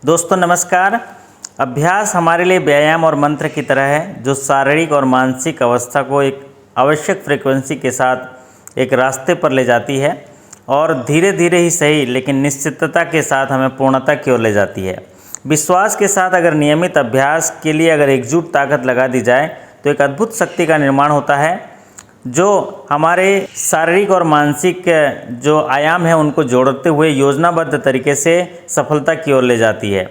दोस्तों नमस्कार। अभ्यास हमारे लिए व्यायाम और मंत्र की तरह है जो शारीरिक और मानसिक अवस्था को एक आवश्यक फ्रीक्वेंसी के साथ एक रास्ते पर ले जाती है और धीरे धीरे ही सही लेकिन निश्चितता के साथ हमें पूर्णता की ओर ले जाती है। विश्वास के साथ अगर नियमित अभ्यास के लिए अगर एकजुट ताकत लगा दी जाए तो एक अद्भुत शक्ति का निर्माण होता है जो हमारे शारीरिक और मानसिक जो आयाम है उनको जोड़ते हुए योजनाबद्ध तरीके से सफलता की ओर ले जाती है।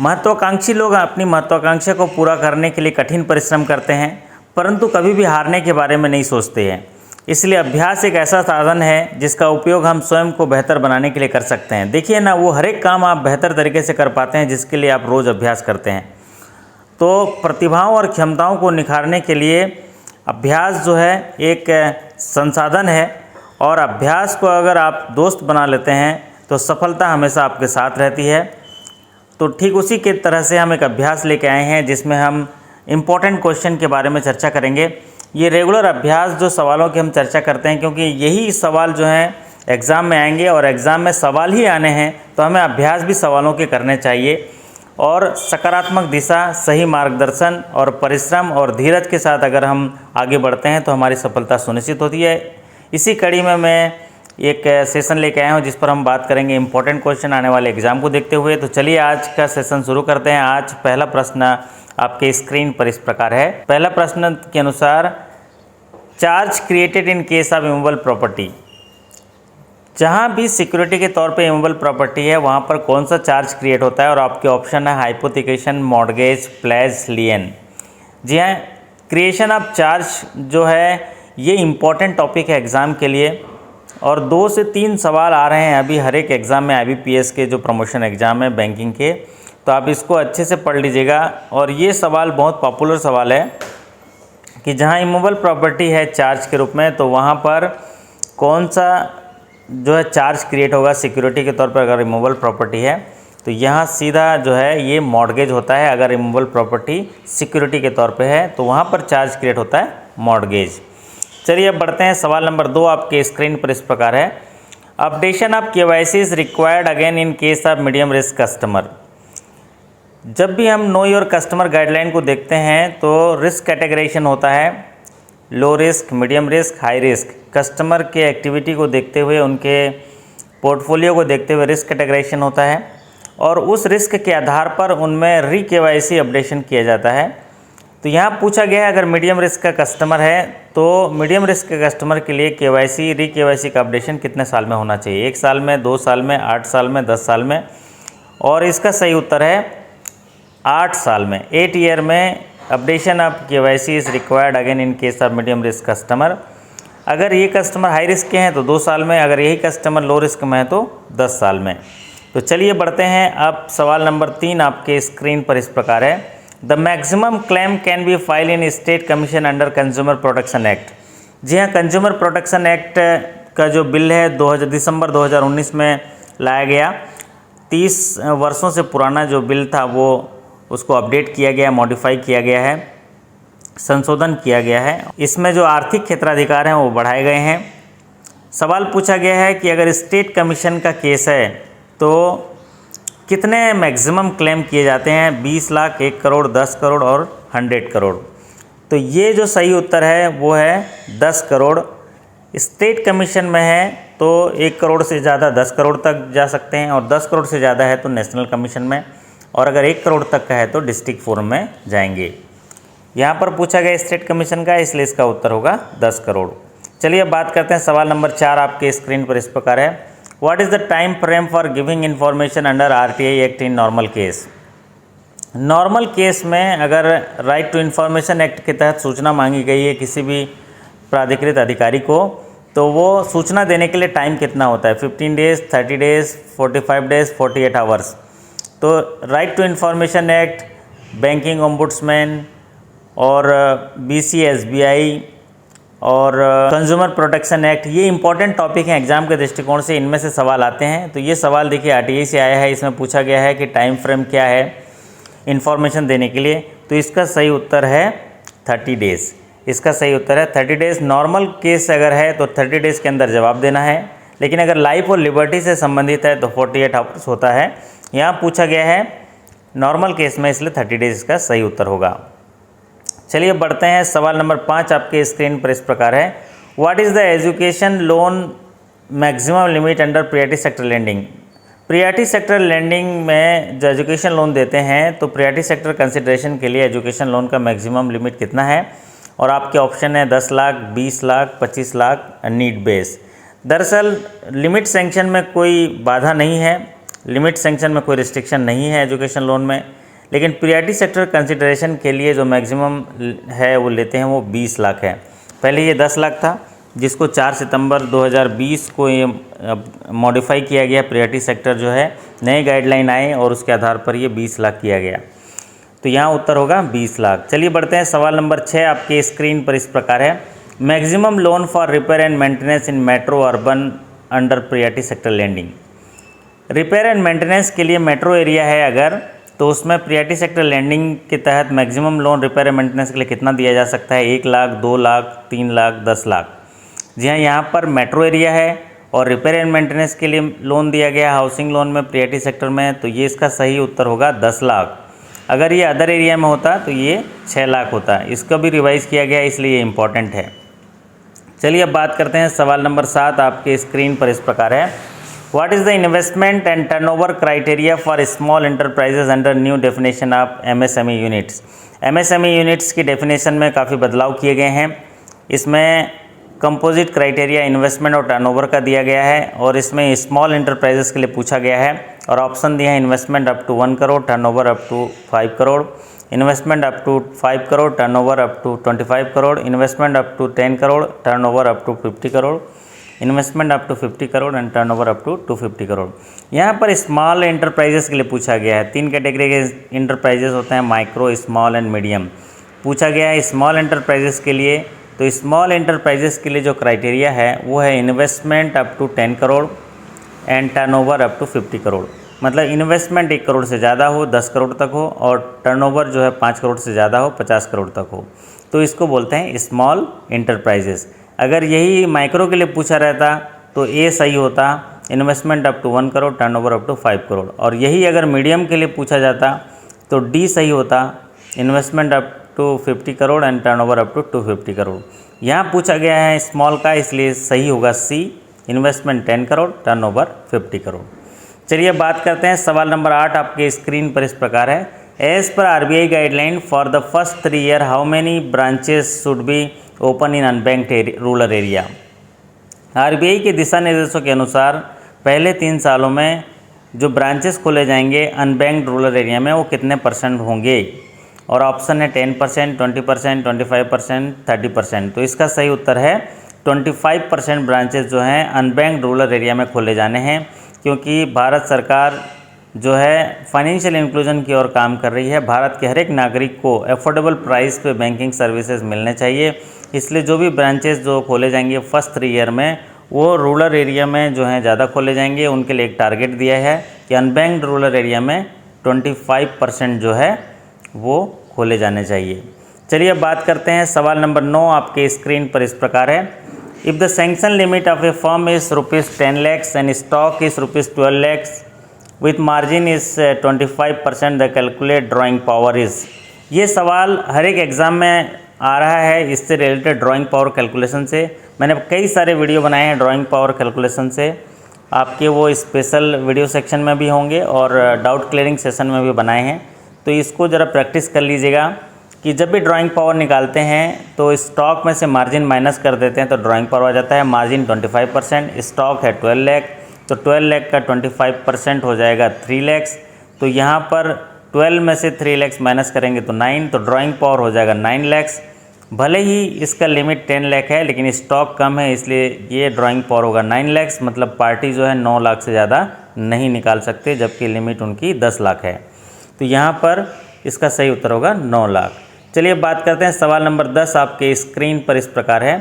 महत्वाकांक्षी लोग अपनी महत्वाकांक्षा को पूरा करने के लिए कठिन परिश्रम करते हैं परंतु कभी भी हारने के बारे में नहीं सोचते हैं। इसलिए अभ्यास एक ऐसा साधन है जिसका उपयोग हम स्वयं को बेहतर बनाने के लिए कर सकते हैं। देखिए ना, वो हर एक काम आप बेहतर तरीके से कर पाते हैं जिसके लिए आप रोज़ अभ्यास करते हैं। तो प्रतिभाओं और क्षमताओं को निखारने के लिए अभ्यास जो है एक संसाधन है और अभ्यास को अगर आप दोस्त बना लेते हैं तो सफलता हमेशा आपके साथ रहती है। तो ठीक उसी के तरह से हम एक अभ्यास लेके आए हैं जिसमें हम इम्पोर्टेंट क्वेश्चन के बारे में चर्चा करेंगे। ये रेगुलर अभ्यास जो सवालों की हम चर्चा करते हैं क्योंकि यही सवाल जो हैं एग्ज़ाम में आएंगे और एग्ज़ाम में सवाल ही आने हैं तो हमें अभ्यास भी सवालों के करने चाहिए। और सकारात्मक दिशा, सही मार्गदर्शन और परिश्रम और धीरज के साथ अगर हम आगे बढ़ते हैं तो हमारी सफलता सुनिश्चित होती है। इसी कड़ी में मैं एक सेशन लेके आया हूँ जिस पर हम बात करेंगे इंपॉर्टेंट क्वेश्चन आने वाले एग्ज़ाम को देखते हुए। तो चलिए आज का सेशन शुरू करते हैं। आज पहला प्रश्न आपके स्क्रीन पर इस प्रकार है। पहला प्रश्न के अनुसार, charge created in case of immovable property. जहाँ भी सिक्योरिटी के तौर पे इमूवेबल प्रॉपर्टी है वहाँ पर कौन सा चार्ज क्रिएट होता है, और आपके ऑप्शन है हाइपोथिकेशन, मॉर्गेज, प्लेज, लियन। जी हाँ, क्रिएशन ऑफ चार्ज जो है ये इम्पॉर्टेंट टॉपिक है एग्ज़ाम के लिए और 2 से 3 सवाल आ रहे हैं अभी हर एक एग्ज़ाम में। IBPS के जो प्रमोशन एग्ज़ाम है बैंकिंग के, तो आप इसको अच्छे से पढ़ लीजिएगा। और ये सवाल बहुत पॉपुलर सवाल है कि जहाँ इमूवेबल प्रॉपर्टी है चार्ज के रूप में तो वहाँ पर कौन सा जो है चार्ज क्रिएट होगा सिक्योरिटी के तौर पर। अगर इमूवेबल प्रॉपर्टी है तो यहाँ सीधा जो है ये मॉर्गेज होता है। अगर इमूवेबल प्रॉपर्टी सिक्योरिटी के तौर पे है तो वहाँ पर चार्ज क्रिएट होता है मॉर्गेज। चलिए अब बढ़ते हैं। सवाल नंबर 2 आपके स्क्रीन पर इस प्रकार है। Updation of KYC is required again in case of medium risk customer. जब भी हम नो योर कस्टमर गाइडलाइन को देखते हैं तो रिस्क कैटेगराइजेशन होता है, low risk, medium risk, high risk. Customer के एक्टिविटी को देखते हुए, उनके पोर्टफोलियो को देखते हुए रिस्क कैटेगराइजेशन होता है और उस रिस्क के आधार पर उनमें KYC अपडेशन किया जाता है। तो यहाँ पूछा गया है अगर मीडियम रिस्क का कस्टमर है तो मीडियम रिस्क के कस्टमर के लिए KYC का अपडेशन कितने साल में होना चाहिए? 1 साल में, 2 साल में, 8 साल में, 10 साल में? और इसका सही उत्तर है 8 साल में। 8 ईयर में updation of KYC is required again in case of medium risk customer. अगर ये कस्टमर हाई रिस्क के हैं तो 2 साल में, अगर यही कस्टमर लो रिस्क में है तो 10 साल में। तो चलिए बढ़ते हैं। अब सवाल नंबर 3 आपके स्क्रीन पर इस प्रकार है। The maximum claim can be file in state commission under consumer protection act. जी हाँ, कंज्यूमर प्रोटेक्शन एक्ट का जो बिल है दिसंबर 2019 में लाया गया। 30 वर्षों से पुराना जो बिल था वो उसको अपडेट किया गया, मॉडिफाई किया गया है, संशोधन किया गया है। इसमें जो आर्थिक क्षेत्राधिकार हैं वो बढ़ाए गए हैं। सवाल पूछा गया है कि अगर स्टेट कमीशन का केस है तो कितने मैक्सिमम क्लेम किए जाते हैं? 20 लाख, 1 करोड़, 10 करोड़ और 100 करोड़। तो ये जो सही उत्तर है वो है 10 करोड़। स्टेट कमीशन में है तो 1 करोड़ से ज़्यादा 10 करोड़ तक जा सकते हैं और 10 करोड़ से ज़्यादा है तो नेशनल कमीशन में, और अगर 1 करोड़ तक का है तो डिस्ट्रिक्ट फोरम में जाएंगे। यहाँ पर पूछा गया स्टेट कमीशन का, इसलिए इसका उत्तर होगा 10 करोड़। चलिए अब बात करते हैं। सवाल नंबर 4 आपके स्क्रीन पर इस प्रकार है। What is the time frame for giving information under RTI act in normal case. Normal case में अगर राइट टू इन्फॉर्मेशन एक्ट के तहत सूचना मांगी गई है किसी भी प्राधिकृत अधिकारी को तो वो सूचना देने के लिए टाइम कितना होता है? 15 डेज़, 30 डेज़, 45 डेज़, 48 आवर्स। तो right to information act, banking ombudsman और BC SBI और कंज्यूमर प्रोटेक्शन एक्ट, ये इंपॉर्टेंट टॉपिक हैं एग्जाम के दृष्टिकोण से। इनमें से सवाल आते हैं। तो ये सवाल देखिए RTI से आया है। इसमें पूछा गया है कि टाइम फ्रेम क्या है इन्फॉर्मेशन देने के लिए। तो इसका सही उत्तर है 30 डेज़। इसका सही उत्तर है 30 डेज़। नॉर्मल केस अगर है तो 30 डेज़ के अंदर जवाब देना है, लेकिन अगर लाइफ और लिबर्टी से संबंधित है तो 48 आवर्स होता है। यहाँ पूछा गया है नॉर्मल केस में, इसलिए 30 डेज इसका सही उत्तर होगा। चलिए बढ़ते हैं, सवाल नंबर 5 आपके स्क्रीन पर इस प्रकार है, what is the education loan maximum limit under priority sector lending. Priority sector lending में जो एजुकेशन लोन देते हैं तो प्रियॉरिटी सेक्टर कंसिडरेशन के लिए एजुकेशन लोन का मैक्सिमम लिमिट कितना है, और आपके ऑप्शन है 10 लाख, 20 लाख, 25 लाख नीड बेस। दरअसल लिमिट सैंक्शन में कोई बाधा नहीं है, लिमिट सैंक्शन में कोई रिस्ट्रिक्शन नहीं है एजुकेशन लोन में, लेकिन प्रियॉरिटी सेक्टर कंसिडरेशन के लिए जो मैक्सिमम है वो लेते हैं वो 20 लाख है। पहले ये 10 लाख था, जिसको 4 सितंबर 2020 को ये मॉडिफाई किया गया, प्रियॉरिटी सेक्टर जो है नए गाइडलाइन आए और उसके आधार पर ये 20 लाख किया गया। तो यहाँ उत्तर होगा 20 लाख। चलिए बढ़ते हैं, सवाल नंबर 6 आपके स्क्रीन पर इस प्रकार है, maximum loan for repair and maintenance in metro urban under priority sector lending. Repair and maintenance के लिए मेट्रो एरिया है अगर, तो उसमें प्रियॉरिटी सेक्टर लेंडिंग के तहत maximum loan repair and maintenance के लिए कितना दिया जा सकता है, 1 लाख, 2 लाख, 3 लाख, 10 लाख। जी हाँ, यहाँ पर मेट्रो एरिया है और रिपेयर एंड मेंटेनेंस के लिए लोन दिया गया हाउसिंग लोन में प्रियॉरिटी सेक्टर में, तो ये इसका सही उत्तर होगा 10 लाख। अगर ये अदर एरिया में होता तो ये 6 लाख होता। इसका भी रिवाइज़ किया गया इसलिए ये इम्पॉर्टेंट है। चलिए अब बात करते हैं, सवाल नंबर 7 आपके स्क्रीन पर इस प्रकार है, what is the investment and turnover criteria for small enterprises under new definition of MSME units. MSME units की डेफिनेशन में काफ़ी बदलाव किए गए हैं। इसमें कंपोजिट क्राइटेरिया इन्वेस्टमेंट और टर्नओवर का दिया गया है, और इसमें स्मॉल एंटरप्राइजेस के लिए पूछा गया है और ऑप्शन दिए हैं investment up to 1 crore, turnover up to 5 crore, investment up to 5 crore, turnover up to 25 crore, investment up to 10 crore, turnover up to 50 crore, investment up to 50 crore and turnover up to 250 crore. यहाँ पर स्मॉल एंटरप्राइजेस के लिए पूछा गया है। 3 कैटेगरी के इंटरप्राइजेस होते हैं, माइक्रो, स्मॉल एंड मीडियम। पूछा गया है स्मॉल एंटरप्राइजेस के लिए, तो स्मॉल एंटरप्राइजेस के लिए जो क्राइटेरिया है वो है investment up to 10 crore and turnover up to 50 crore. मतलब इन्वेस्टमेंट 1 करोड़ से ज़्यादा हो, 10 करोड़ तक हो, और टर्नओवर जो है 5 करोड़ से ज़्यादा हो, 50 करोड़ तक हो, तो इसको बोलते हैं स्मॉल एंटरप्राइजेस। अगर यही माइक्रो के लिए पूछा रहता तो ए सही होता, investment up to 1 crore, turnover up to 5 crore, और यही अगर मीडियम के लिए पूछा जाता तो डी सही होता, investment up to 50 crore and turnover up to 250 crore. यहाँ पूछा गया है स्मॉल का, इसलिए सही होगा C, investment 10 crore, turnover 50 crore. चलिए बात करते हैं, सवाल नंबर 8 आपके स्क्रीन पर इस प्रकार है, as per RBI guideline for the first 3 year how many branches should be open in unbanked rural area. RBI के दिशा निर्देशों के अनुसार पहले 3 सालों में जो ब्रांचेस खोले जाएंगे अनबैंक्ड रूरल एरिया में वो कितने % होंगे, और ऑप्शन है 10%, 20%, 25%, 30%। तो इसका सही उत्तर है 25% ब्रांचेस जो हैं अनबैंक्ड रूरल एरिया में खोले जाने हैं, क्योंकि भारत सरकार जो है फाइनेंशियल इंक्लूजन की ओर काम कर रही है। भारत के हर एक नागरिक को अफोर्डेबल प्राइस पे बैंकिंग सर्विसेज मिलने चाहिए, इसलिए जो भी ब्रांचेस जो खोले जाएंगे फर्स्ट 3 ईयर में वो रूरल एरिया में जो हैं ज़्यादा खोले जाएंगे। उनके लिए एक टारगेट दिया है कि अनबैंक्ड रूरल एरिया में 25% जो है वो खोले जाने चाहिए। चलिए अब बात करते हैं, सवाल नंबर 9 आपके स्क्रीन पर इस प्रकार है, if the sanction limit of A firm is ₹10 lakhs and stock is ₹12 lakhs with margin is 25%, the calculate drawing power is. ये सवाल हर एक एग्ज़ाम में आ रहा है, इससे रिलेटेड ड्राइंग पावर कैलकुलेशन से मैंने कई सारे वीडियो बनाए हैं। ड्राइंग पावर कैलकुलेशन से आपके वो स्पेशल वीडियो सेक्शन में भी होंगे और डाउट क्लियरिंग सेशन में भी बनाए हैं, तो इसको ज़रा प्रैक्टिस कर लीजिएगा कि जब भी ड्राइंग पावर निकालते हैं तो स्टॉक में से मार्जिन माइनस कर देते हैं तो ड्राइंग पावर आ जाता है। मार्जिन 25%, स्टॉक है 12 लाख, तो 12 लाख का 25% हो जाएगा 3 lakhs। तो यहाँ पर 12 में से 3 lakhs माइनस करेंगे तो 9, तो ड्राइंग पावर हो जाएगा 9 lakhs। भले ही इसका लिमिट 10 लाख है लेकिन स्टॉक कम है, इसलिए ये ड्राइंग पावर होगा 9 lakhs। मतलब पार्टी जो है 9 लाख से ज़्यादा नहीं निकाल सकते, जबकि लिमिट उनकी 10 लाख है। तो यहाँ पर इसका सही उत्तर होगा 9 लाख। चलिए बात करते हैं, सवाल नंबर 10 आपके स्क्रीन पर इस प्रकार है,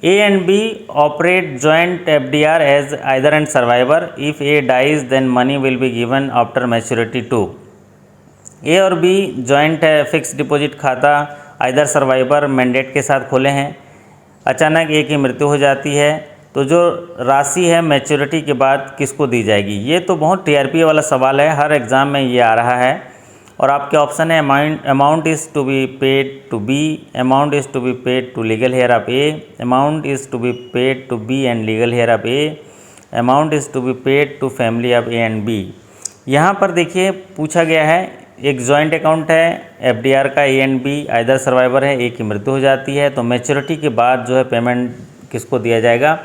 A and B operate joint FDR as either and survivor, if A dies then money will be given after maturity to. A और बी जॉइंट फिक्स डिपॉजिट खाता आइदर सर्वाइवर मैंडेट के साथ खोले हैं। अचानक ए की मृत्यु हो जाती है तो जो राशि है मैच्योरिटी के बाद किसको दी जाएगी। ये तो बहुत टीआरपी वाला सवाल है, हर एग्ज़ाम में ये आ रहा है। और आपके ऑप्शन है amount is to be paid to B, amount is to be paid to legal heir of A, amount is to be paid to B and legal heir of A, amount is to be paid to family of A and B. यहाँ पर देखिए पूछा गया है, एक joint account है FDR का, ए and be either survivor है, ए की मृत्यु हो जाती है, तो मैच्योरिटी के बाद जो है पेमेंट किसको दिया जाएगा।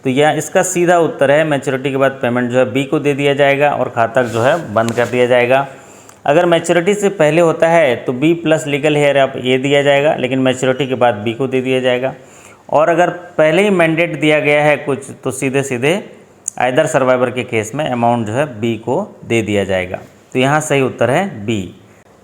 तो यह इसका सीधा उत्तर है मैच्योरिटी के बाद पेमेंट जो है बी को दे दिया जाएगा और खाता जो है बंद कर दिया जाएगा। अगर मैच्योरिटी से पहले होता है तो B plus legal heir of A दिया जाएगा, लेकिन मैच्योरिटी के बाद बी को दे दिया जाएगा। और अगर पहले ही मैंडेट दिया गया है कुछ तो सीधे सीधे आइदर सर्वाइवर के केस में अमाउंट जो है बी को दे दिया जाएगा। तो यहाँ सही उत्तर है बी।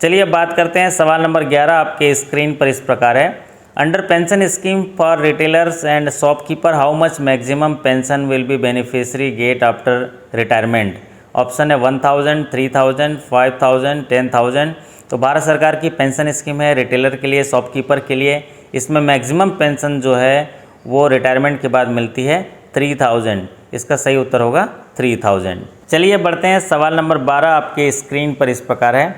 चलिए अब बात करते हैं सवाल नंबर 11 आपके स्क्रीन पर इस प्रकार है, under pension scheme for retailers and shopkeeper how much maximum pension will be beneficiary get after retirement. Option है 1000, 3000, 5000, 10000। तो भारत सरकार की पेंशन स्कीम है रिटेलर के लिए, शॉपकीपर के लिए। इसमें मैक्सिमम पेंशन जो है वो रिटायरमेंट के बाद मिलती है 3000। इसका सही उत्तर होगा 3000। चलिए बढ़ते हैं सवाल नंबर 12 आपके स्क्रीन पर इस प्रकार है।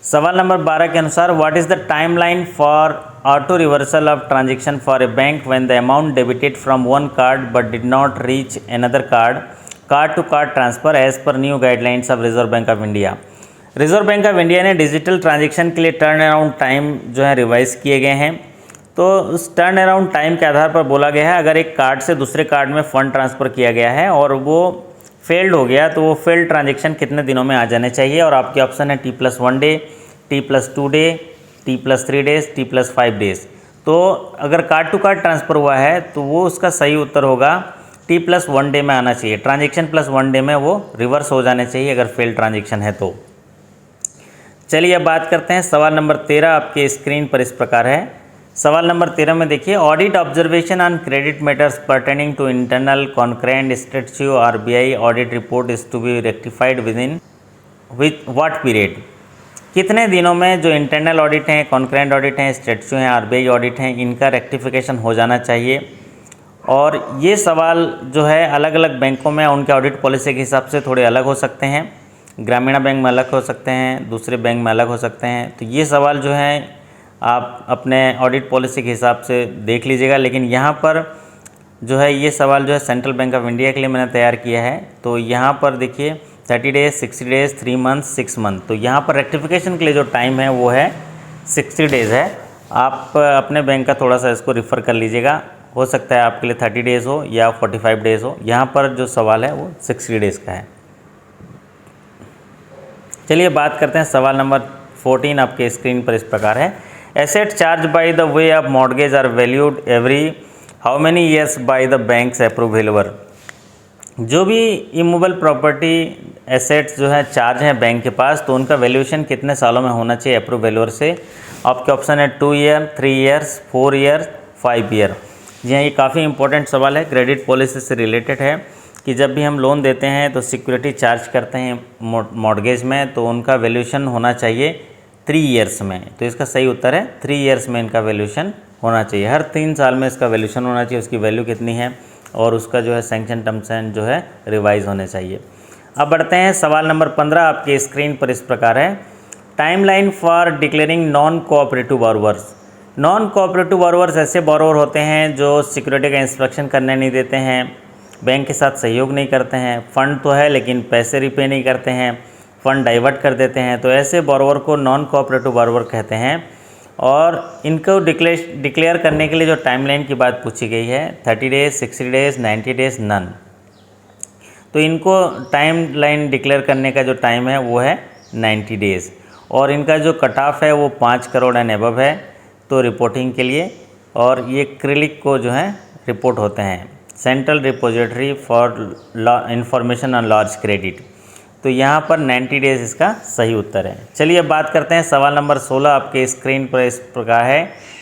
सवाल नंबर 12 के अनुसार what is the timeline for auto reversal of transaction for a bank when the amount debited from one card but did not reach another card to card transfer as per new guidelines of Reserve Bank of India. Reserve Bank of India ने digital transaction के लिए turn around time जो है revise किए गए हैं। तो उस टर्न अराउंड टाइम के आधार पर बोला गया है अगर एक कार्ड से दूसरे कार्ड में फ़ंड ट्रांसफ़र किया गया है और वो फेल्ड हो गया तो वो फेल्ड ट्रांजेक्शन कितने दिनों में आ जाने चाहिए। और आपके ऑप्शन है T+1 day, T+2 day, T+3 days, T+5 days. तो अगर कार्ड टू कार्ड ट्रांसफ़र हुआ है तो वो उसका सही उत्तर होगा T+1 डे में आना चाहिए। ट्रांजेक्शन +1 डे में वो रिवर्स हो जाने चाहिए अगर फेल्ड ट्रांजेक्शन है तो। चलिए अब बात करते हैं सवाल नंबर 13 आपके स्क्रीन पर इस प्रकार है। सवाल नंबर 13 में देखिए, audit observation on credit matters pertaining to internal concurrent statute RBI audit report is to be rectified within what period. कितने दिनों में जो इंटरनल ऑडिट हैं, कॉन्करेंट ऑडिट हैं, स्टेट्यू हैं, आरबीआई ऑडिट हैं, इनका रेक्टिफिकेशन हो जाना चाहिए। और ये सवाल जो है अलग अलग बैंकों में उनके ऑडिट पॉलिसी के हिसाब से थोड़े अलग हो सकते हैं। ग्रामीण बैंक में अलग हो सकते हैं, दूसरे बैंक में अलग हो सकते हैं। तो ये सवाल जो है आप अपने ऑडिट पॉलिसी के हिसाब से देख लीजिएगा। लेकिन यहाँ पर जो है ये सवाल जो है सेंट्रल बैंक ऑफ इंडिया के लिए मैंने तैयार किया है। तो यहाँ पर देखिए 30 डेज़, 60 डेज़, 3 मंथ, 6 मंथ। तो यहाँ पर रेक्टिफिकेशन के लिए जो टाइम है वो है 60 डेज़ है। आप अपने बैंक का थोड़ा सा इसको रिफ़र कर लीजिएगा, हो सकता है आपके लिए 30 डेज़ हो या 45 डेज़ हो। यहाँ पर जो सवाल है वो 60 डेज़ का है। चलिए बात करते हैं सवाल नंबर 14 आपके स्क्रीन पर इस प्रकार है, asset charge by the way of mortgage are valued every how many years by the banks approve valuer. जो भी इमूवेबल प्रॉपर्टी एसेट्स जो है चार्ज हैं बैंक के पास, तो उनका वैल्यूएशन कितने सालों में होना चाहिए अप्रूव वैल्यूअर से। आपके ऑप्शन है 2 ईयर, 3 ईयर्स, 4 ईयर, 5 ईयर। जी हाँ, ये काफ़ी इंपॉर्टेंट सवाल है, क्रेडिट पॉलिसी से रिलेटेड है कि जब भी हम लोन देते हैं तो सिक्योरिटी चार्ज करते हैं मॉर्गेज में, तो उनका वैल्यूएशन होना चाहिए 3 ईयर्स में। तो इसका सही उत्तर है 3 ईयर्स में इनका वैल्यूएशन होना चाहिए। हर 3 साल में इसका वैल्यूएशन होना चाहिए, उसकी वैल्यू कितनी है और उसका जो है सैंक्शन टर्म्स एंड जो है रिवाइज होने चाहिए। अब बढ़ते हैं सवाल नंबर 15 आपके स्क्रीन पर इस प्रकार है, timeline for declaring non cooperative borrowers. Non cooperative borrowers ऐसे बोरोवर होते हैं जो सिक्योरिटी का इंस्पेक्शन करने नहीं देते हैं, बैंक के साथ सहयोग नहीं करते हैं, फ़ंड तो है लेकिन पैसे रिपे नहीं करते हैं, फ़ंड डाइवर्ट कर देते हैं। तो ऐसे बोरोवर को नॉन कोऑपरेटिव बोरोवर कहते हैं। और इनको डिक्लेयर करने के लिए जो टाइमलाइन की बात पूछी गई है 30 डेज़, 60 डेज़, 90 डेज़, नन। तो इनको टाइमलाइन डिक्लेयर करने का जो टाइम है वो है 90 डेज़। और इनका जो कट ऑफ है वो 5 करोड़ एंड एबव है तो रिपोर्टिंग के लिए। और ये क्रिलिक को जो है रिपोर्ट होते हैं, central repository for information on large credit. तो यहाँ पर 90 डेज़ इसका सही उत्तर है। चलिए अब बात करते हैं सवाल नंबर 16 आपके स्क्रीन पर इस प्रकार है,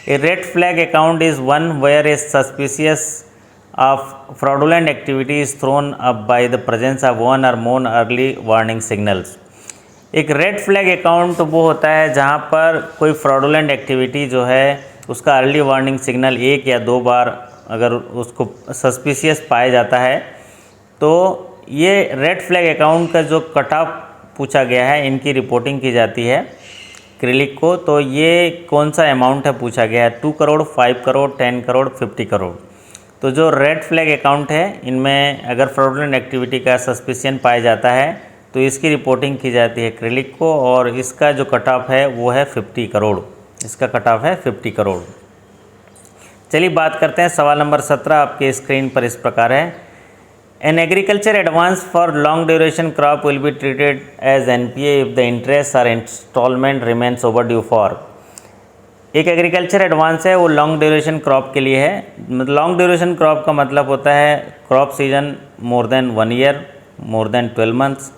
a red flag account is one where is suspicious of fraudulent activity is thrown up by the presence of one और मोर अर्ली वार्निंग सिग्नल्स। एक रेड फ्लैग अकाउंट वो होता है जहाँ पर कोई फ्रॉडुलेंट एक्टिविटी जो है उसका अर्ली वार्निंग सिग्नल 1 या 2 बार अगर उसको सस्पिशियस पाया जाता है तो ये रेड फ्लैग अकाउंट का जो कट ऑफ पूछा गया है, इनकी रिपोर्टिंग की जाती है क्रिलिक को। तो ये कौन सा अमाउंट है पूछा गया है, 2 करोड़, 5 करोड़, 10 करोड़, 50 करोड़। तो जो रेड फ्लैग अकाउंट है, इनमें अगर फ्रॉडुलेंट एक्टिविटी का सस्पिशन पाया जाता है तो इसकी रिपोर्टिंग की जाती है क्रिलिक को, और इसका जो कट ऑफ है वो है 50 करोड़। इसका कट ऑफ है 50 करोड़। चलिए बात करते हैं सवाल नंबर 17 आपके स्क्रीन पर इस प्रकार है। An agriculture advance for long duration crop will be treated as NPA if the interest or installment remains overdue for। एक एग्रीकल्चर एडवांस है, वो लॉन्ग ड्यूरेशन क्रॉप के लिए है। लॉन्ग ड्यूरेशन क्रॉप का मतलब होता है crop season more than 1 year, more than 12 months.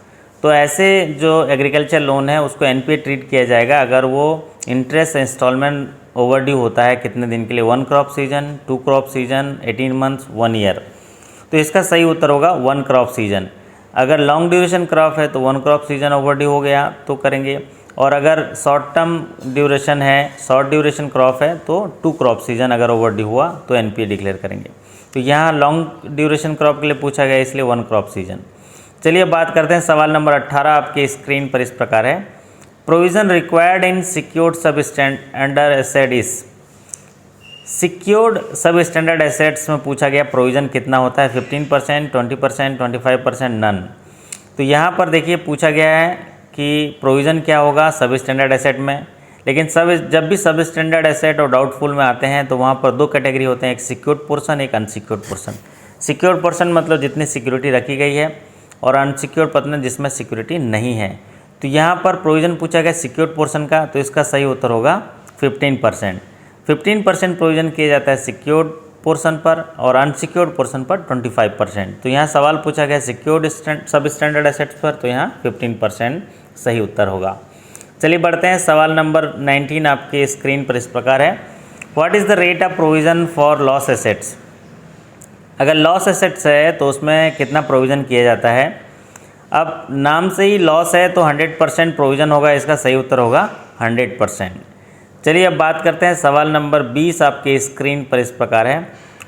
तो ऐसे जो एग्रीकल्चर लोन है उसको एनपीए ट्रीट किया जाएगा अगर वो इंटरेस्ट इंस्टॉलमेंट ओवरड्यू होता है कितने दिन के लिए, 1 crop season, 2 crop season, 18 months, 1 year. तो इसका सही उत्तर होगा 1 क्रॉप सीजन। अगर लॉन्ग ड्यूरेशन क्रॉप है तो 1 क्रॉप सीजन ओवरड्यू हो गया तो करेंगे, और अगर शॉर्ट टर्म ड्यूरेशन है, शॉर्ट ड्यूरेशन क्रॉप है तो 2 क्रॉप सीजन अगर ओवरड्यू हुआ तो एनपीए डिक्लेयर करेंगे। तो यहाँ लॉन्ग ड्यूरेशन क्रॉप के लिए पूछा गया इसलिए 1 क्रॉप सीजन। चलिए बात करते हैं सवाल नंबर 18 आपके स्क्रीन पर इस प्रकार है। प्रोविज़न रिक्वायर्ड इन सिक्योर्ड सब स्टैंडर्ड एसेट इज। सिक्योर्ड सब स्टैंडर्ड एसेट्स में पूछा गया प्रोविज़न कितना होता है, 15%, 20%, 25%, नन। तो यहाँ पर देखिए पूछा गया है कि प्रोविज़न क्या होगा सब स्टैंडर्ड एसेट में, लेकिन जब भी सब स्टैंडर्ड एसेट और डाउटफुल में आते हैं तो वहाँ पर 2 कैटेगरी होते हैं, एक सिक्योर्ड पोर्शन, एक अनसिक्योर्ड पोर्शन। सिक्योर्ड पोर्शन मतलब जितनी सिक्योरिटी रखी गई है, और अनसिक्योर्ड पोर्शन जिसमें सिक्योरिटी नहीं है। तो यहाँ पर प्रोविज़न पूछा गया सिक्योर्ड पोर्शन का, तो इसका सही उत्तर होगा 15%। 15% प्रोविज़न किया जाता है सिक्योर्ड पोर्शन पर, और अनसिक्योर्ड पोर्शन पर 25%। तो यहाँ सवाल पूछा गया सिक्योर्ड सब स्टैंडर्ड एसेट्स पर, तो यहाँ 15% सही उत्तर होगा। चलिए बढ़ते हैं सवाल नंबर 19 आपके स्क्रीन पर इस प्रकार है। What is the rate of provision for loss assets. अगर लॉस एसेट्स है तो उसमें कितना प्रोविज़न किया जाता है। अब नाम से ही लॉस है तो 100% प्रोविज़न होगा, इसका सही उत्तर होगा 100%। चलिए अब बात करते हैं सवाल नंबर 20 आपके स्क्रीन पर इस प्रकार है।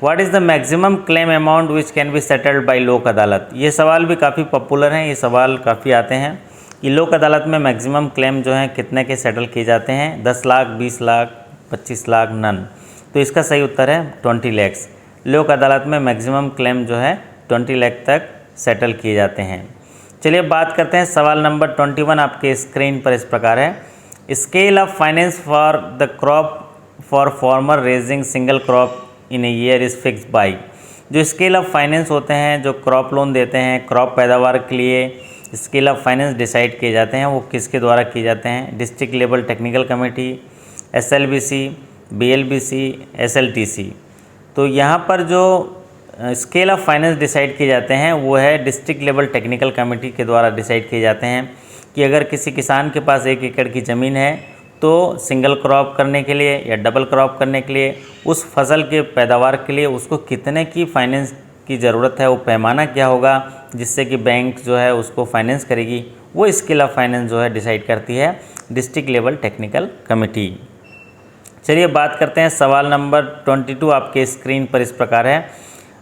What is the maximum claim amount which can be settled bye लोक अदालत। ये सवाल भी काफ़ी पॉपुलर हैं, ये सवाल काफ़ी आते हैं कि लोक अदालत में मैक्सिमम क्लेम जो हैं कितने के सेटल किए जाते हैं, 10 लाख, 20 लाख, 25 लाख, नन। तो इसका सही उत्तर है 20 लाख। लोक अदालत में मैक्सिमम क्लेम जो है 20 लाख तक सेटल किए जाते हैं। चलिए बात करते हैं सवाल नंबर 21 आपके स्क्रीन पर इस प्रकार है। Scale of finance for the crop for farmer raising single crop in a year is fixed by. जो स्केल ऑफ फाइनेंस होते हैं, जो क्रॉप लोन देते हैं क्रॉप पैदावार के लिए, स्केल ऑफ फाइनेंस डिसाइड किए जाते हैं वो किसके द्वारा किए जाते हैं, district level technical committee, SLBC, BLBC, SLTC। तो यहाँ पर जो स्केल ऑफ फाइनेंस डिसाइड किए जाते हैं वो है डिस्ट्रिक्ट लेवल टेक्निकल कमेटी के द्वारा डिसाइड किए जाते हैं कि अगर किसी किसान के पास 1 एकड़ की ज़मीन है तो सिंगल क्रॉप करने के लिए या डबल क्रॉप करने के लिए, उस फसल के पैदावार के लिए उसको कितने की फाइनेंस की ज़रूरत है, वो पैमाना क्या होगा जिससे कि बैंक जो है उसको फाइनेंस करेगी, वो स्केल ऑफ फाइनेंस जो है डिसाइड करती है डिस्ट्रिक्ट लेवल टेक्निकल कमेटी। चलिए बात करते हैं सवाल नंबर 22 आपके स्क्रीन पर इस प्रकार है।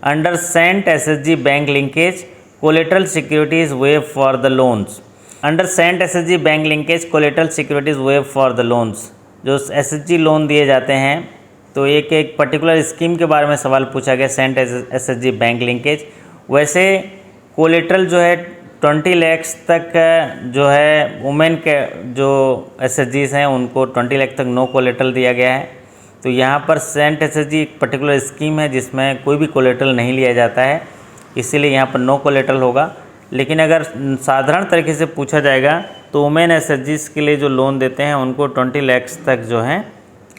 Under cent SSG bank linkage collateral securities waive for the loans. Under cent SSG bank linkage collateral securities waive for the loans. जो SSG लोन दिए जाते हैं तो एक पर्टिकुलर स्कीम के बारे में सवाल पूछा गया, सेंट SSG बैंक लिंकेज। वैसे कोलेटरल जो है 20 लाख तक जो है वुमेन के जो SSGs हैं उनको 20 लाख तक नो कोलेटरल दिया गया है। तो यहाँ पर सेंट SSG एक पर्टिकुलर स्कीम है जिसमें कोई भी कोलेटरल नहीं लिया जाता है, इसीलिए यहाँ पर नो कोलेटरल होगा। लेकिन अगर साधारण तरीके से पूछा जाएगा तो वुमेन SSGs के लिए जो लोन देते हैं उनको 20 लाख तक जो हैं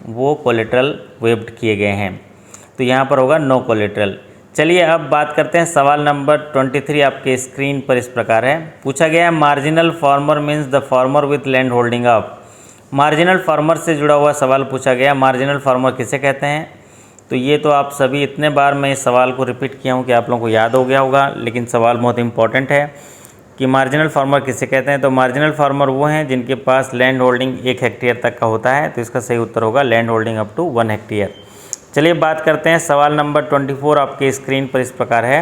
वो कोलेटरल वेव्ड किए गए हैं, तो यहाँ पर होगा नो कोलेटरल। चलिए अब बात करते हैं सवाल नंबर 23 आपके स्क्रीन पर इस प्रकार है। पूछा गया है marginal farmer means the farmer with land holding of. Marginal farmer से जुड़ा हुआ सवाल पूछा गया, मार्जिनल फार्मर किसे कहते हैं। तो ये तो आप सभी इतने बार मैं इस सवाल को रिपीट किया हूँ कि आप लोगों को याद हो गया होगा, लेकिन सवाल बहुत इंपॉर्टेंट है कि मार्जिनल फार्मर किसे कहते हैं। तो मार्जिनल फार्मर वो हैं जिनके पास लैंड होल्डिंग 1 हेक्टेयर तक का होता है, तो इसका सही उत्तर होगा land holding up to 1 hectare. चलिए बात करते हैं सवाल नंबर 24 आपके स्क्रीन पर इस प्रकार है।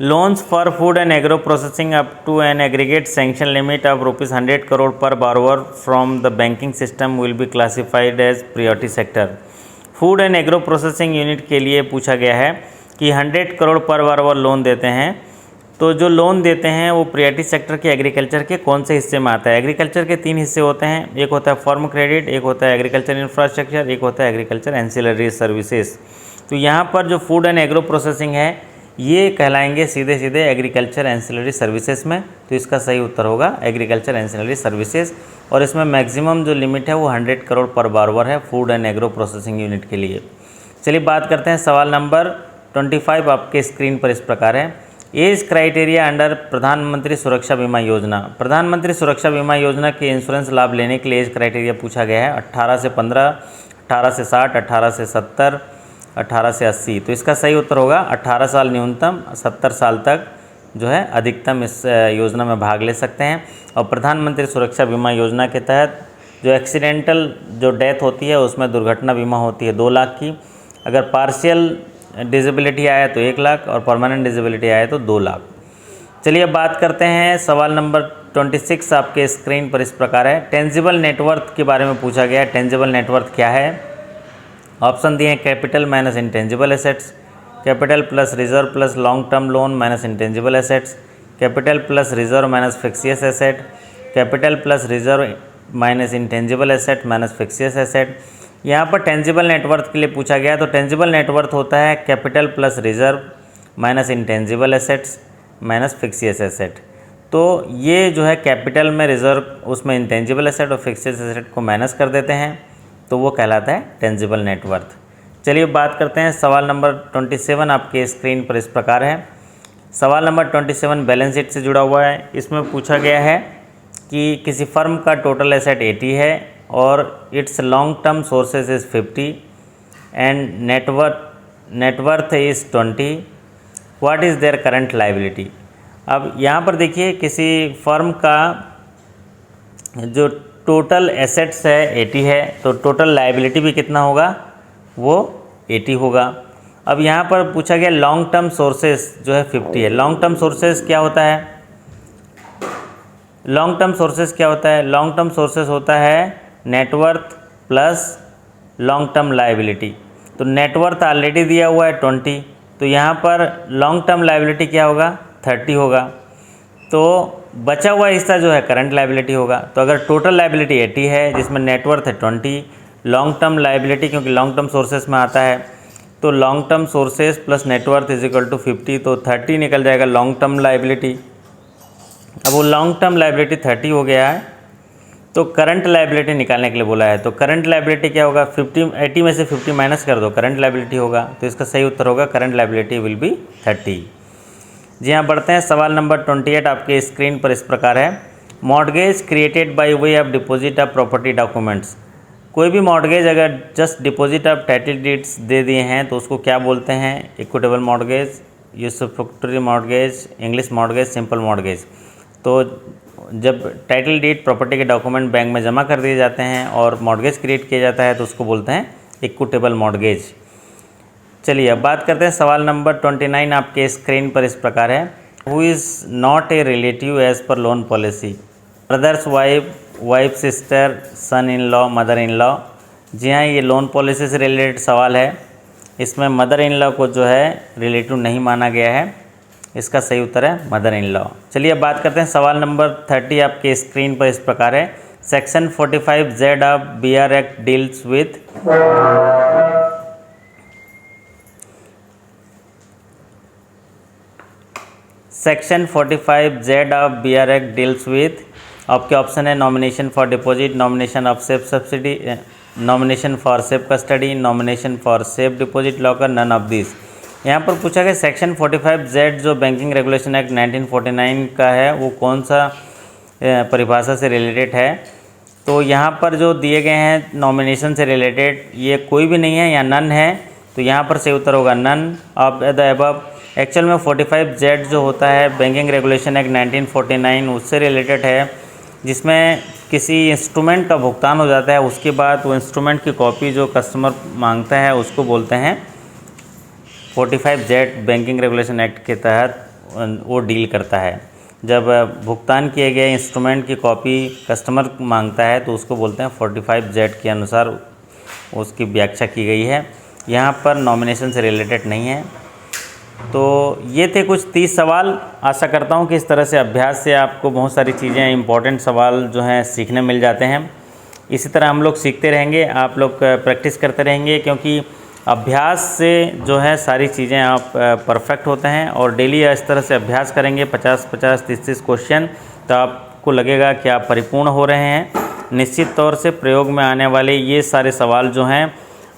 Loans for food and agro processing up to an aggregate sanction limit of ₹100 crore per borrower from the banking system will be classified as priority sector. Food and agro processing unit के लिए पूछा गया है कि 100 करोड़ पर बारोवर लोन देते हैं, तो जो लोन देते हैं वो प्रायोरिटी सेक्टर के एग्रीकल्चर के कौन से हिस्से में आता है। एग्रीकल्चर के 3 हिस्से होते हैं, एक होता है फार्म क्रेडिट, एक होता है एग्रीकल्चर इंफ्रास्ट्रक्चर, एक होता है एग्रीकल्चर एंसिलरी सर्विसेज। तो यहाँ पर जो फूड एंड एग्रो प्रोसेसिंग है ये कहलाएंगे सीधे सीधे एग्रीकल्चर एंसिलरी सर्विसेज में। तो इसका सही उत्तर होगा एग्रीकल्चर एंसिलरी सर्विसेज, और इसमें मैक्सिमम जो लिमिट है वो 100 करोड़ पर बारोवर है food and agro processing unit के लिए। चलिए बात करते हैं सवाल नंबर 25 आपके स्क्रीन पर इस प्रकार है। एज क्राइटेरिया अंडर प्रधानमंत्री सुरक्षा बीमा योजना। प्रधानमंत्री सुरक्षा बीमा योजना के इंश्योरेंस लाभ लेने के लिए एज क्राइटेरिया पूछा गया है 18 से 15, 18 से 60, 18 से 70, 18 से 80। तो इसका सही उत्तर होगा 18 साल न्यूनतम, 70 साल तक जो है अधिकतम इस योजना में भाग ले सकते हैं। और प्रधानमंत्री सुरक्षा बीमा योजना के तहत जो एक्सीडेंटल जो डेथ होती है उसमें दुर्घटना बीमा होती है 2 लाख की, अगर पार्शियल डिसेबिलिटी आया तो 1 लाख और परमानेंट डिसेबिलिटी आया तो 2 लाख। चलिए अब बात करते हैं सवाल नंबर 26 आपके स्क्रीन पर इस प्रकार है। टेंजिबल नेटवर्थ के बारे में पूछा गया है। टेंजिबल नेटवर्थ क्या है? ऑप्शन दिए हैं capital minus intangible assets, capital plus reserve plus long term loan minus intangible assets, capital plus reserve minus फिक्सियस asset, capital plus reserve minus intangible asset minus फिक्सियस asset. यहाँ पर टेंजिबल नेटवर्थ के लिए पूछा गया, तो टेंजिबल नेटवर्थ होता है capital plus reserve minus intangible assets minus फिक्सियस asset. तो ये जो है कैपिटल में रिजर्व, उसमें इंटेंजिबल एसेट और फिक्सियस एसेट को माइनस कर देते हैं, तो वो कहलाता है टेंजिबल नेटवर्थ। चलिए बात करते हैं सवाल नंबर 27 आपके स्क्रीन पर इस प्रकार है। सवाल नंबर 27 बैलेंस शीट से जुड़ा हुआ है। इसमें पूछा गया है कि किसी फर्म का टोटल एसेट 80 है और it's long term sources is 50 and net worth is 20, what is their current liability. अब यहाँ पर देखिए किसी फर्म का जो टोटल एसेट्स है 80 है, तो टोटल लाइबिलिटी भी कितना होगा? वो 80 होगा। अब यहाँ पर पूछा गया लॉन्ग टर्म सोर्सेज जो है 50 है। लॉन्ग टर्म सोर्सेज क्या होता है? लॉन्ग टर्म सोर्सेज क्या होता है? लॉन्ग टर्म सोर्सेज होता है net worth plus long term liability. तो नेटवर्थ ऑलरेडी दिया हुआ है 20, तो यहाँ पर लॉन्ग टर्म लाइबिलिटी क्या होगा? 30 होगा। तो बचा हुआ हिस्सा जो है करंट लाइबिलिटी होगा। तो अगर टोटल लाइबिलिटी 80 है जिसमें नेटवर्थ है 20, लॉन्ग टर्म लाइबिलिटी क्योंकि लॉन्ग टर्म सोर्सेज में आता है, तो long term sources plus net worth is equal to 50, तो 30 निकल जाएगा लॉन्ग टर्म लाइबिलिटी। अब वो लॉन्ग टर्म लाइबिलिटी 30 हो गया है, तो करंट लाइबिलिटी निकालने के लिए बोला है। तो करंट लाइबिलिटी क्या होगा? 80 में से 50 माइनस कर दो, करंट लाइबिलिटी होगा। तो इसका सही उत्तर होगा करंट लाइबिलिटी विल बी 30। जी हाँ, बढ़ते हैं सवाल नंबर 28 आपके स्क्रीन पर इस प्रकार है। Mortgage created by way of deposit of property documents. कोई भी मॉर्गेज अगर just deposit of title deeds दे दिए हैं तो उसको क्या बोलते हैं? Equitable mortgage, usufructuary mortgage, English mortgage, simple mortgage. तो जब टाइटल डीड प्रॉपर्टी के डॉक्यूमेंट बैंक में जमा कर दिए जाते हैं और मॉर्गेज क्रिएट किया जाता है तो उसको बोलते हैं इक्विटेबल मॉर्गेज। चलिए अब बात करते हैं सवाल नंबर 29 आपके स्क्रीन पर इस प्रकार है। Who is not a relative as per loan policy? Brother's wife, wife sister, son in law, mother in law. जी हाँ, ये लोन पॉलिसी से रिलेटेड सवाल है। इसमें मदर इन लॉ को जो है रिलेटिव नहीं माना गया है। इसका सही उत्तर है मदर इन लॉ। चलिए अब बात करते हैं सवाल नंबर 30 आपके स्क्रीन पर इस प्रकार है। Section 45Z of BR act deals with. Section 45Z of BR act deals with. आपके ऑप्शन है nomination for deposit, nomination of safe subsidy, nomination for safe custody, nomination for safe deposit locker, none of this. यहाँ पर पूछा गया section 45Z जो banking regulation act 1949 का है वो कौन सा परिभाषा से रिलेटेड है? तो यहाँ पर जो दिए गए हैं नॉमिनेशन से रिलेटेड ये कोई भी नहीं है या नन है, तो यहाँ पर सही उत्तर होगा none of the above. Actual में 45Z जो होता है बैंकिंग रेगुलेशन एक्ट 1949 उससे रिलेटेड है। जिसमें किसी इंस्ट्रूमेंट का भुगतान हो जाता है, उसके बाद वो इंस्ट्रूमेंट की कॉपी जो कस्टमर मांगता है उसको बोलते हैं 45Z बैंकिंग रेगुलेशन एक्ट के तहत वो डील करता है। जब भुगतान किए गए इंस्ट्रूमेंट की कॉपी कस्टमर मांगता है तो उसको बोलते हैं 45Z के अनुसार उसकी व्याख्या की गई है। यहाँ पर नॉमिनेशन से रिलेटेड नहीं है। तो ये थे कुछ 30 सवाल। आशा करता हूँ कि इस तरह से अभ्यास से आपको बहुत सारी चीज़ें, इंपॉर्टेंट सवाल जो हैं सीखने मिल जाते हैं। इसी तरह हम लोग सीखते रहेंगे, आप लोग प्रैक्टिस करते रहेंगे, क्योंकि अभ्यास से जो है सारी चीज़ें आप परफेक्ट होते हैं। और डेली इस तरह से अभ्यास करेंगे 50-50, 30-30 क्वेश्चन, तो आपको लगेगा कि आप परिपूर्ण हो रहे हैं। निश्चित तौर से प्रयोग में आने वाले ये सारे सवाल जो हैं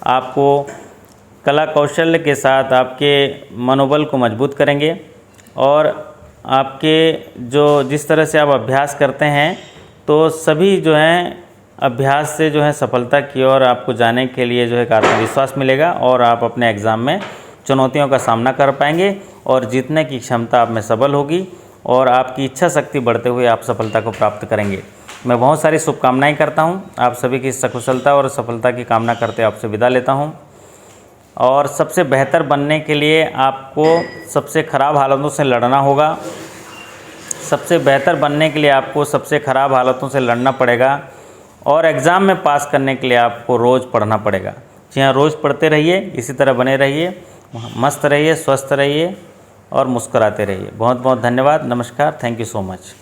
आपको कला कौशल्य के साथ आपके मनोबल को मजबूत करेंगे, और आपके जो जिस तरह से आप अभ्यास करते हैं तो सभी जो हैं अभ्यास से जो है सफलता की ओर आपको जाने के लिए जो है आत्मविश्वास मिलेगा, और आप अपने एग्ज़ाम में चुनौतियों का सामना कर पाएंगे और जीतने की क्षमता आप में सबल होगी, और आपकी इच्छा शक्ति बढ़ते हुए आप सफलता को प्राप्त करेंगे। मैं बहुत सारी शुभकामनाएं करता हूं, आप सभी की सकुशलता और सफलता की कामना करते आपसे विदा लेता हूं। और सबसे बेहतर बनने के लिए आपको सबसे ख़राब हालातों से लड़ना होगा। सबसे बेहतर बनने के लिए आपको सबसे ख़राब हालातों से लड़ना पड़ेगा, और एग्ज़ाम में पास करने के लिए आपको रोज़ पढ़ना पड़ेगा। जी हाँ, रोज़ पढ़ते रहिए, इसी तरह बने रहिए, मस्त रहिए, स्वस्थ रहिए और मुस्कुराते रहिए। बहुत बहुत धन्यवाद। नमस्कार। Thank you so much.